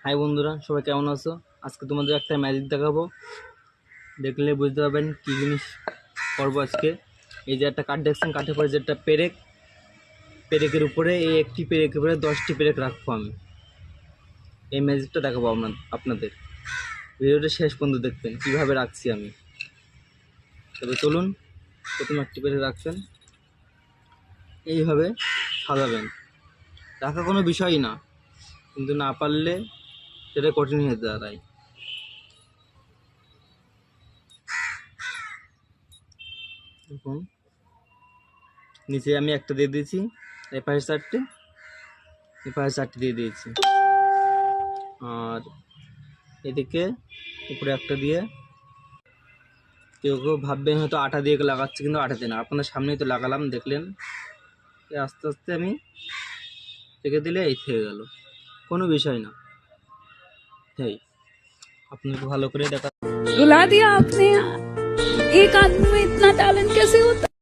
High বন্ধুরা, সবাই কেমন আছো? আজকে তোমাদের একটা ম্যাজিক দেখাবো, দেখলে বুঝতে পারবেন কী জিনিস করবো আজকে। এই যে একটা কাঠ দেখছেন, কাঠের পরে যে একটা পেরেকের উপরে এই একটি পেরেকের উপরে 10টি পেরেক রাখবো আমি। এই ম্যাজিকটা দেখাবো আপনাদের। ভিডিওটা শেষ পর্যন্ত দেখবেন কীভাবে রাখছি আমি। তবে চলুন, প্রথমে একটি পেরেক রাখছেন, এইভাবে সাজাবেন। রাখা কোনো বিষয়ই না, কিন্তু না পারলে সেটা কঠিন হয়ে দাঁড়ায়। দেখুন, নিচে আমি একটা দিয়ে দিয়েছি, এই পাশে 4টে, এই পাশে 4টে দিয়ে দিয়েছি, আর এদিকে উপরে একটা দিয়ে। কেউ কেউ ভাববেন হয়তো আটা দিয়ে লাগাচ্ছে, কিন্তু আটা দিয়ে না, আপনাদের সামনেই তো লাগালাম, দেখলেন। আস্তে আস্তে আমি রেখে দিলে এই থেকে গেল, কোনো বিষয় না। এই আপনাকে ভালো করে দেখা। रुला दिया आपने। एक आदमी में इतना टैलेंट कैसे होता?